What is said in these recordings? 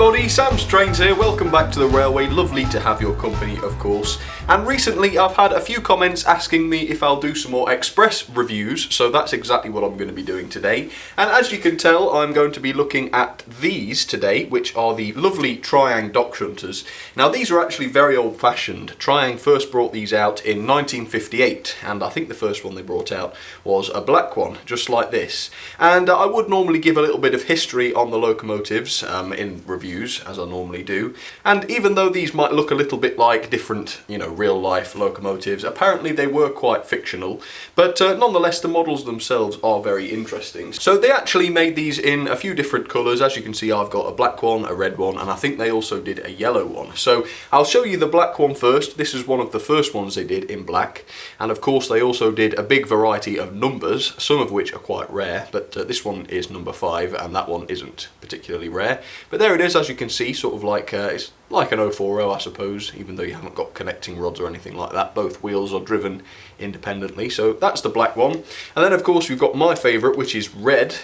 everybody, Sam Strains here, welcome back to the Railway, lovely to have your company of course. And recently I've had a few comments asking me if I'll do some more express reviews, so that's exactly what I'm going to be doing today. And as you can tell, I'm going to be looking at these today, which are the lovely Triang dock shunters. Now these are actually very old fashioned. Triang first brought these out in 1958, and I think the first one they brought out was a black one, just like this. And I would normally give a little bit of history on the locomotives in reviews, as I normally do. And even though these might look a little bit like different, real life locomotives, apparently they were quite fictional, but nonetheless the models themselves are very interesting. So they actually made these in a few different colours. As you can see, I've got a black one, a red one, and I think they also did a yellow one. So I'll show you the black one first. This is one of the first ones they did in black, and of course they also did a big variety of numbers, some of which are quite rare, but this one is number 5 and that one isn't particularly rare. But there it is, as you can see, sort of like it's like an 040 I suppose, even though you haven't got connecting rods or anything like that. Both wheels are driven independently. So that's the black one. And then of course we've got my favourite, which is red.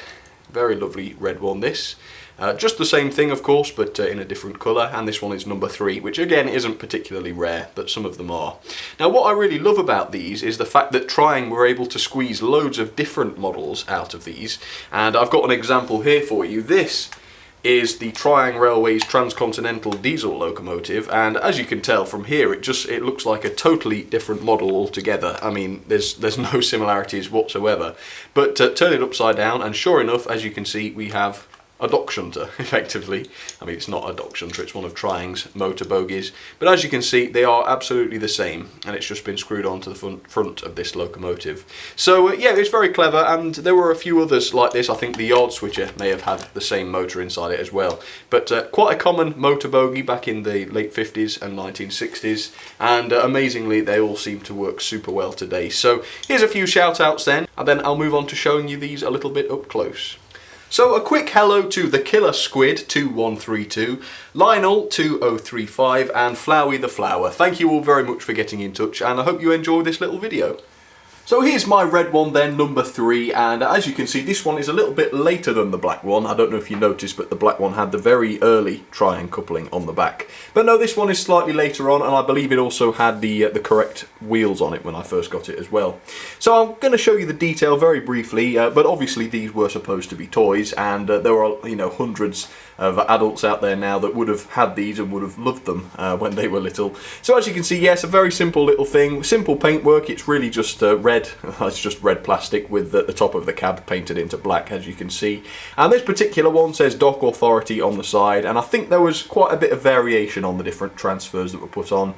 Very lovely red one this. Just the same thing of course, but in a different colour, and this one is number 3, which again isn't particularly rare, but some of them are. Now what I really love about these is the fact that Triang were able to squeeze loads of different models out of these, and I've got an example here for you. This is the Triang Railways Transcontinental diesel locomotive, and as you can tell from here it looks like a totally different model altogether. I mean there's no similarities whatsoever, but turn it upside down and sure enough, as you can see, we have a dock shunter, effectively. I mean, it's not a dock shunter, it's one of Triang's motor bogies, but as you can see, they are absolutely the same, and it's just been screwed onto the front of this locomotive. So yeah, it's very clever, and there were a few others like this. I think the yard switcher may have had the same motor inside it as well, but quite a common motor bogie back in the late 50s and 1960s, and amazingly they all seem to work super well today. So here's a few shout outs then, and then I'll move on to showing you these a little bit up close. So a quick hello to the Killer Squid 2132, Lionel 2035 and Flowey the Flower. Thank you all very much for getting in touch, and I hope you enjoy this little video. So here's my red one then, number 3, and as you can see this one is a little bit later than the black one. I don't know if you noticed, but the black one had the very early Triang coupling on the back. But no, this one is slightly later on, and I believe it also had the correct wheels on it when I first got it as well. So I'm going to show you the detail very briefly, but obviously these were supposed to be toys, and there are hundreds of adults out there now that would have had these and would have loved them when they were little. So as you can see, yes, a very simple little thing, simple paintwork. It's really just red. It's just red plastic with the top of the cab painted into black, as you can see. And this particular one says Dock Authority on the side, and I think there was quite a bit of variation on the different transfers that were put on.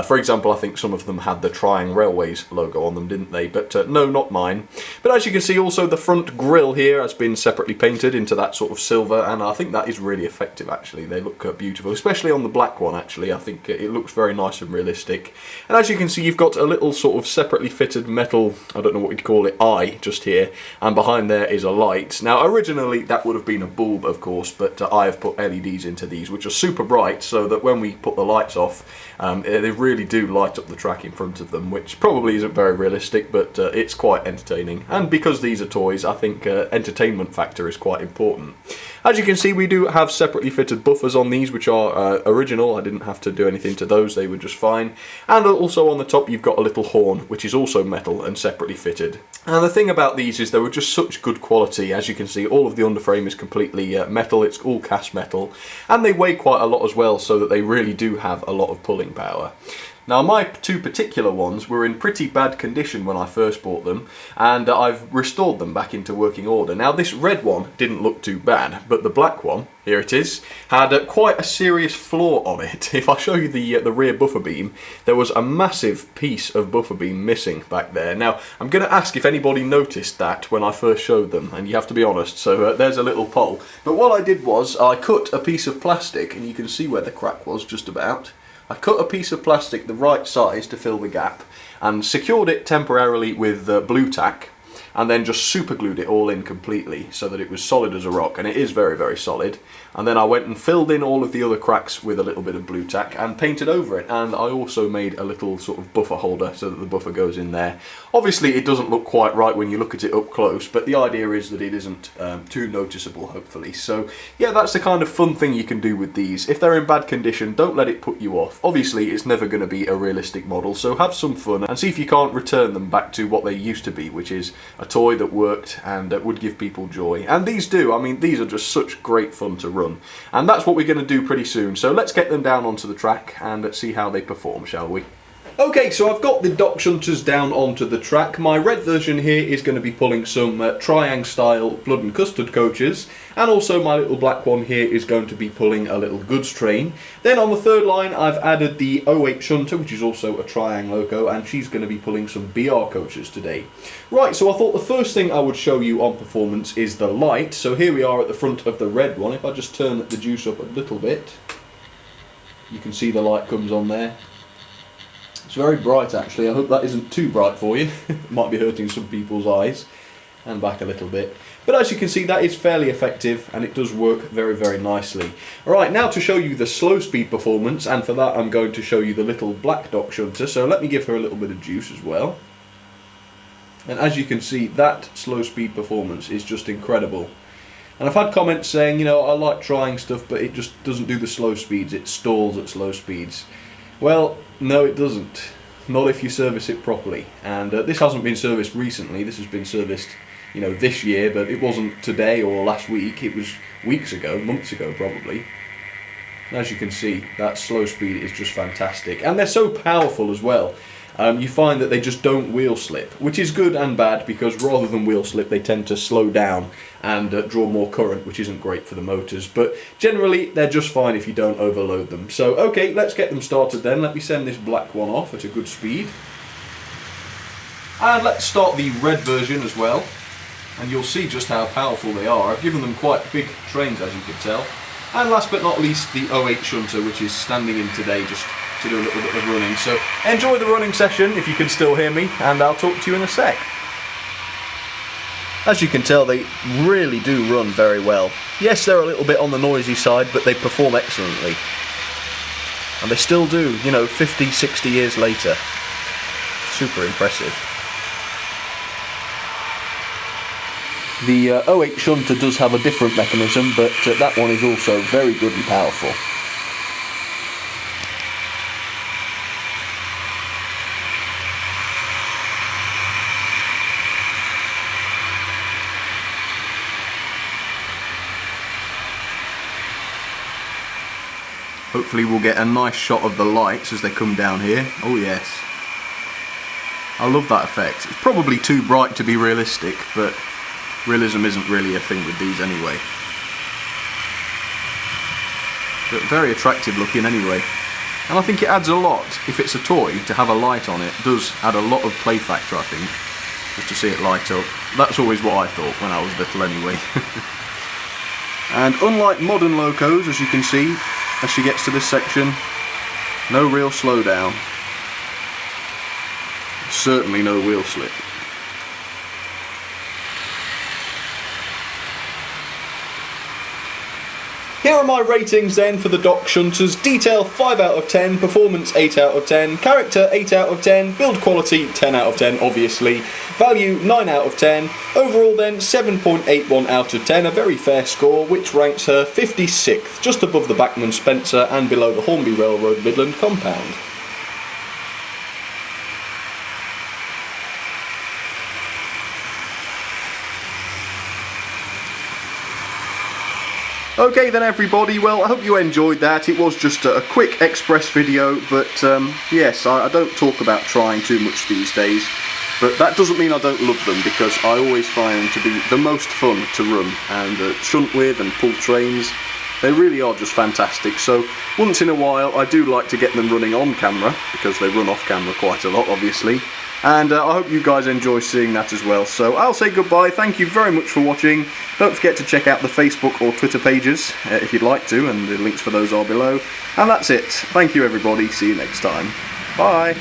For example, I think some of them had the Triang Railways logo on them, didn't they? But no, not mine. But as you can see, also the front grille here has been separately painted into that sort of silver, and I think that is really effective actually. They look beautiful, especially on the black one actually. I think it looks very nice and realistic. And as you can see, you've got a little sort of separately fitted metal, I don't know what you'd call it, eye just here, and behind there is a light. Now originally that would have been a bulb of course, but I have put LEDs into these which are super bright, so that when we put the lights off they really do light up the track in front of them, which probably isn't very realistic, but it's quite entertaining. And because these are toys, I think entertainment factor is quite important. As you can see, we do have separately fitted buffers on these, which are original. I didn't have to do anything to those, they were just fine. And also on the top you've got a little horn, which is also metal and separately fitted. And the thing about these is they were just such good quality. As you can see, all of the underframe is completely metal, it's all cast metal, and they weigh quite a lot as well, so that they really do have a lot of pulling power. Now my two particular ones were in pretty bad condition when I first bought them, and I've restored them back into working order. Now this red one didn't look too bad, but the black one, here it is, had quite a serious flaw on it. If I show you the rear buffer beam, there was a massive piece of buffer beam missing back there. Now I'm going to ask if anybody noticed that when I first showed them, and you have to be honest, so there's a little poll. But what I did was I cut a piece of plastic, and you can see where the crack was just about. I cut a piece of plastic the right size to fill the gap and secured it temporarily with blue tack, and then just super glued it all in completely so that it was solid as a rock, and it is very, very solid. And then I went and filled in all of the other cracks with a little bit of blue tack and painted over it, and I also made a little sort of buffer holder so that the buffer goes in there. Obviously it doesn't look quite right when you look at it up close, but the idea is that it isn't too noticeable, hopefully. So yeah, that's the kind of fun thing you can do with these. If they're in bad condition, don't let it put you off. Obviously it's never going to be a realistic model, so have some fun and see if you can't return them back to what they used to be, which is a toy that worked and that would give people joy. And these do. I mean, these are just such great fun to run. And that's what we're going to do pretty soon. So let's get them down onto the track and see how they perform, shall we? Okay, so I've got the Shunters down onto the track. My red version here is going to be pulling some Triang style Blood and Custard coaches, and also my little black one here is going to be pulling a little goods train. Then on the third line I've added the 08 Shunter, which is also a Triang loco, and she's going to be pulling some BR coaches today. Right, so I thought the first thing I would show you on performance is the light. So here we are at the front of the red one. If I just turn the juice up a little bit, you can see the light comes on there. It's very bright actually. I hope that isn't too bright for you. It might be hurting some people's eyes. And back a little bit. But as you can see, that is fairly effective and it does work very, very nicely. Alright, now to show you the slow speed performance, and for that I'm going to show you the little black Shunter. So let me give her a little bit of juice as well. And as you can see, that slow speed performance is just incredible. And I've had comments saying, you know, I like trying stuff, but it just doesn't do the slow speeds. It stalls at slow speeds. Well, no it doesn't. Not if you service it properly. And this hasn't been serviced recently. This has been serviced, you know, this year, but it wasn't today or last week. It was weeks ago, months ago probably. And as you can see, that slow speed is just fantastic. And they're so powerful as well. You find that they just don't wheel slip, which is good and bad, because rather than wheel slip they tend to slow down and draw more current, which isn't great for the motors, but generally they're just fine if you don't overload them. So okay, let's get them started then. Let me send this black one off at a good speed. And let's start the red version as well, and you'll see just how powerful they are. I've given them quite big trains, as you can tell. And last but not least, the 08 Shunter, which is standing in today just to do a little bit of running. So enjoy the running session if you can still hear me, and I'll talk to you in a sec. As you can tell, they really do run very well. Yes, they're a little bit on the noisy side, but they perform excellently. And they still do, you know, 50, 60 years later. Super impressive. The 08 Shunter does have a different mechanism, but that one is also very good and powerful. Hopefully we'll get a nice shot of the lights as they come down here. Oh yes. I love that effect. It's probably too bright to be realistic, but realism isn't really a thing with these anyway. But very attractive looking anyway. And I think it adds a lot, if it's a toy, to have a light on it. It does add a lot of play factor, I think, just to see it light up. That's always what I thought when I was little anyway. And unlike modern locos, as you can see, as she gets to this section, no real slowdown. Certainly no wheel slip. Here are my ratings then for the Shunters. Detail 5 out of 10, performance 8 out of 10, character 8 out of 10, build quality 10 out of 10 obviously, value 9 out of 10, overall then 7.81 out of 10, a very fair score which ranks her 56th, just above the Bachmann Spencer and below the Hornby Railroad Midland compound. Okay then everybody, well I hope you enjoyed that. It was just a quick express video, but yes, I don't talk about trying too much these days, but that doesn't mean I don't love them, because I always find them to be the most fun to run and shunt with and pull trains. They really are just fantastic, so once in a while I do like to get them running on camera, because they run off camera quite a lot obviously. And I hope you guys enjoy seeing that as well. So I'll say goodbye, thank you very much for watching. Don't forget to check out the Facebook or Twitter pages if you'd like to, and the links for those are below. And that's it. Thank you everybody, see you next time. Bye!